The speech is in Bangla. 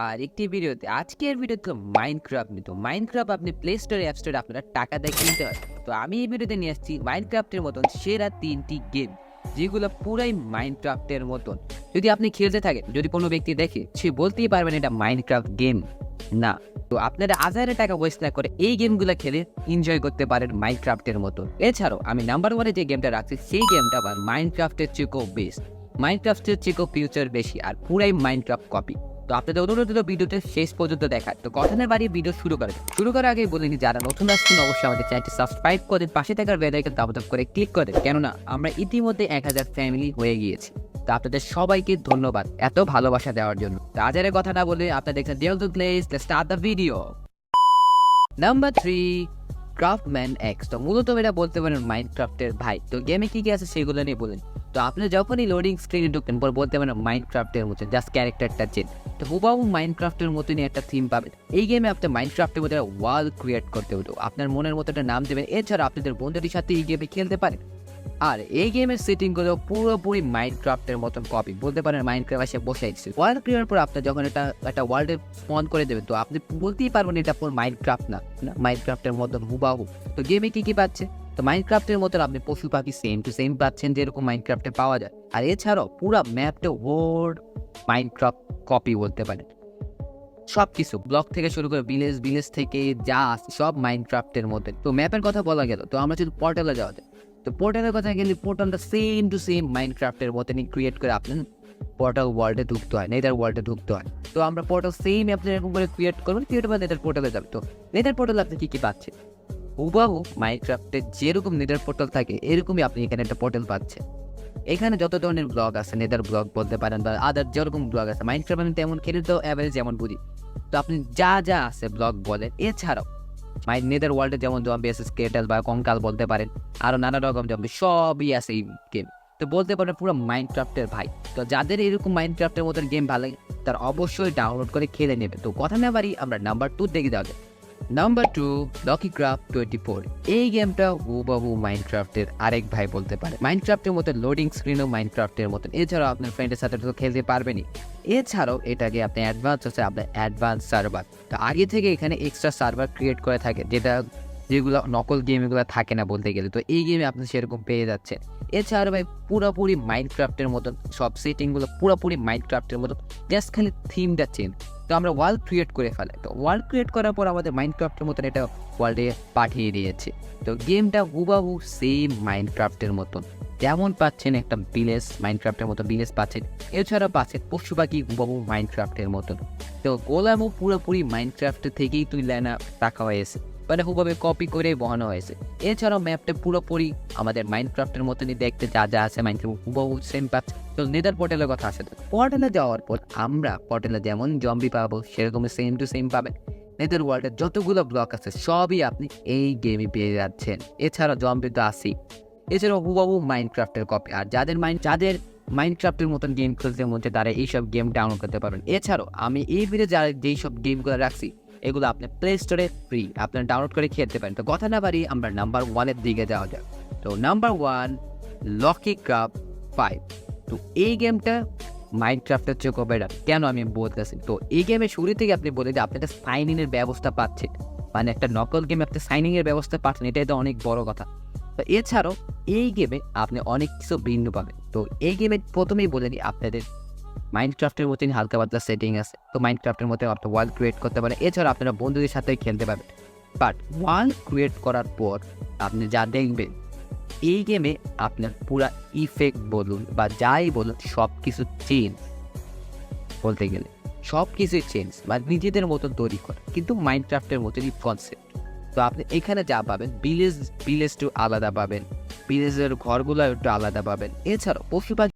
আর একটি ভিডিওতে আজকের ভিডিওতে মাইনক্রাফট নিত। মাইনক্রাফট আপনি প্লে স্টোরে অ্যাপ স্টোরে আপনারা টাকা দিয়ে কিনতে হয়। তো আমি এই ভিডিওতে নিয়ে আসছি মাইনক্রাফটের মতন সেরা 3টি গেম, যেগুলো পুরাই মাইনক্রাফটের মতন। যদি আপনি খেলতে থাকেন, যদি কোনো ব্যক্তি দেখে, সে বলতেই পারবেন এটা মাইনক্রাফট গেম না। তো আপনারা হাজারে টাকা ওয়েস্ট না করে এই গেমগুলো খেলে এনজয় করতে পারেন মাইনক্রাফটের মতো। এছাড়াও আমি নাম্বার 1-এ যে গেমটা রাখছি সেই গেমটা আবার মাইনক্রাফটের চেয়েও বেস্ট, মাইনক্রাফটের চেয়েও ফিউচার বেশি আর পুরাই মাইনক্রাফট কপি। তো আপনাদের অনুরোধ হলো ভিডিওতে শেষ পর্যন্ত দেখার। তো কথা না বাড়িয়ে ভিডিও শুরু করার আগে বলিনি, যারা নতুন আসছেন অবশ্যই আমাদের চ্যানেলটি সাবস্ক্রাইব করে পাশে থাকার বেল আইকন দাবদাব করে ক্লিক করে, কেননা আমরা ইতিমধ্যে 1000 ফ্যামিলি হয়ে গিয়েছি। তো আপনাদের সবাইকে ধন্যবাদ এত ভালোবাসা দেওয়ার জন্য। তো আজারের কথা না বলে আপনারা দেখছেন dial to place, let's start the video. Number 3, Craftsman X. তো মূলত এটা বলতে পারেন মাইনক্রাফটের ভাই। তো গেমে কি কি আছে সেগুলো নিয়ে বলেন। তো আপনি যখনই লোডিং স্ক্রিনে ঢুকবেন পর বলতে পারেন মাইনক্রাফটের মতো, জাস্ট ক্যারেক্টারটা চেঞ্জ। তো হুবাহু মাইনক্রাফটের মতনই একটা থিম পাবেন। এই গেমে আপনি মাইনক্রাফটের মধ্যে ওয়ার্ল্ড ক্রিয়েট করতে হতো, আপনার মনের মতো একটা নাম দেবেন। এছাড়া আপনাদের বন্ধুদের সাথে এই গেমে খেলতে পারেন। আর এই গেমের সেটিংগুলো পুরোপুরি মাইনক্রাফটের মতন কপি, বলতে পারেন মাইনক্রাফট এসে বসাই দিচ্ছে। ওয়ার্ল্ড ক্রিয়েট পর আপনি যখন একটা ওয়ার্ল্ডে স্পন করে দেবেন, তো আপনি বলতেই পারবেন এটা পুরো মাইনক্রাফট না, মাইনক্রাফটের মতন হুবাহু। তো গেমে কি কি পাচ্ছে, তো মাইনক্রাফটের মতন আপনি পশু পাখি সেম টু সেম পাচ্ছেন, যেরকম মাইনক্রাফটে পাওয়া যায়। আর এছাড়াও পুরো ম্যাপটা ওয়ার্ল্ড মাইনক্রাফট কপি বলতে পারেন। সব কিছু ব্লক থেকে শুরু করে ভিলেজ থেকে যা আছে সব মাইনক্রাফটের মধ্যে। তো ম্যাপের কথা বলা গেল, তো আমরা যদি পোর্টালে যাওয়া যায়, তো পোর্টালের কথা গেলে পোর্টালটা সেম টু সেম মাইনক্রাফটের মতনই ক্রিয়েট করে আপনার পোর্টাল ওয়ার্ল্ডে ঢুকতে হয়, নেদার ওয়ার্ল্ডে ঢুকতে হয়। তো আমরা পোর্টাল সেম আপনি এরকম করে ক্রিয়েট করবেন, ক্রিয়েট করে নেদার পোর্টালে যাবে। তো নেদার পোর্টালে আপনি কি কি পাচ্ছেন, হুবাহু মাইনক্রাফটে যেরকম নেদার পোর্টাল থাকে এরকমই আপনি এখানে একটা পোর্টাল পাচ্ছেন। এখানে যত ধরনের ব্লগ আছে, নেদার ব্লগ বলতে পারেন বা আদার যেরকম ব্লগ আছে, মাইনক্রাফট আমি তেমন খেলে তো অ্যাভারেজ যেমন বুঝি। তো আপনি যা যা আছে ব্লগ বলেন, এছাড়াও নেদার ওয়ার্ল্ডে যেমন জম্বি আছে, স্কেটাল বা কঙ্কাল বলতে পারেন, আরো নানা রকম জম্বি সবই আছে এই গেম। তো বলতে পারেন পুরো মাইনক্রাফটের ভাই। তো যাদের এরকম মাইনক্রাফটের মতন গেম ভালো লাগে তার অবশ্যই ডাউনলোড করে খেলে নেবে। তো কথা না বাড়ি আমরা নাম্বার 2 দেখে দেওয়া যায়। Number 2, Lockie craft 24। এই গেমটা হুবহু মাইনক্রাফটের আরেক ভাই বলতে পারে। মাইনক্রাফটের মতো লোডিং স্ক্রিনও মাইনক্রাফটের মতন, এছাড়াও আপনার ফ্রেন্ডের সাথে তো খেলতে পারবেনই। এছাড়াও এটাকে আপনি অ্যাডভান্স আছে, আপনার অ্যাডভান্স সার্ভার। তো আগে থেকে এখানে এক্সট্রা সার্ভার ক্রিয়েট করে থাকে, যেগুলো নকল গেম এগুলো থাকে না বলতে গেলে। তো এই গেমে আপনি সেরকম পেয়ে যাচ্ছেন। এছাড়া ভাই পুরোপুরি মাইনক্রাফটের মতন সব সেটিংগুলো পুরোপুরি মাইনক্রাফটের মতন, জাস্ট খালি থিমটা চেঞ্জ। তো আমরা ওয়ার্ল্ড ক্রিয়েট করে ফেলাই, তো ওয়ার্ল্ড ক্রিয়েট করার পর আমাদের মাইনক্রাফটের মতন এটা ওয়ার্ল্ডে পাঠিয়ে দিয়েছে। তো গেমটা হুবাহু সেম মাইনক্রাফটের মতন, যেমন পাচ্ছেন একটা ভিলেজ মাইনক্রাফটের মতো ভিলেজ পাচ্ছেন, এছাড়া পাচ্ছেন পশু পাখি হুবাহু মাইনক্রাফটের মতন। তো গোলামও পুরোপুরি মাইনক্রাফটের থেকেই তুলে রাখা হয়েছে, মানে হুবাহু কপি করে বসানো হয়েছে। এছাড়াও ম্যাপটা পুরোপুরি আমাদের মাইনক্রাফটের মতনই দেখতে, যা যা আছে মাইনক্রাফট হুবাহু সেম পাচ্ছে। তো নেদার পোর্টালের কথা আছে, পোর্টালে যাওয়ার পর আমরা পোর্টালে যেমন জম্বি পাবো সেরকম সেম টু সেম পাবেন। নেদার ওয়ার্ল্ডের যতগুলো ব্লক আছে সবই আপনি এই গেমে পেয়ে যাচ্ছেন। এছাড়া জম্বি তো আছেই, এছাড়াও হুবাহু মাইনক্রাফটের কপি। আর যাদের মাইনক্রাফটের মতন গেম খেলতে মধ্যে তারা এইসব গেম ডাউনলোড করতে পারবেন। এছাড়াও আমি এই ভিডিও যেই সব গেমগুলো রাখছি এগুলো আপনি প্লে স্টোরে ফ্রি, আপনার ডাউনলোড করে খেলতে পারেন। তো কথা না বাড়ি আমরা নাম্বার 1-এর দিকে যাওয়া যাক। তো নাম্বার 1, লকি ক্রাফট 5। তো এই গেমটা মাইনক্রাফটের চেয়ে বেটার, কেন আমি বলতেছি। তো এই গেমের শুরু থেকে আপনি বলে যে আপনি একটা সাইন ইনের ব্যবস্থা পাচ্ছেন, মানে একটা নকল গেমে আপনি সাইনিং এর ব্যবস্থা পাচ্ছেন, এটাই তো অনেক বড় কথা। তো এছাড়াও এই গেমে আপনি অনেক কিছু ভিন্ন পাবেন। তো এই গেমে প্রথমেই বলে নিই, আপনাদের মাইনক্রাফটের মতনই হালকা পাতলা সেটিং আছে। তো মাইনক্রাফটের মধ্যে আপনি ওয়ার্ল্ড ক্রিয়েট করতে পারেন, এছাড়া আপনারা বন্ধুদের সাথে খেলতে পারবেন। বাট ওয়ার্ল্ড ক্রিয়েট করার পর আপনি যা দেখবেন এই গেমে আপনার পুরা ইফেক্ট বলুন বা যাই বলুন সব কিছু চেঞ্জ, বলতে গেলে সব কিছুই চেঞ্জ, মানে নিজেদের মতো তৈরি করা, কিন্তু মাইনক্রাফটের মতনই কনসেপ্ট। তো আপনি এখানে যা পাবেন ভিলেজটা আলাদা পাবেন, ভিলেজের ঘরগুলো একটু আলাদা পাবেন। এছাড়াও পশু পাখি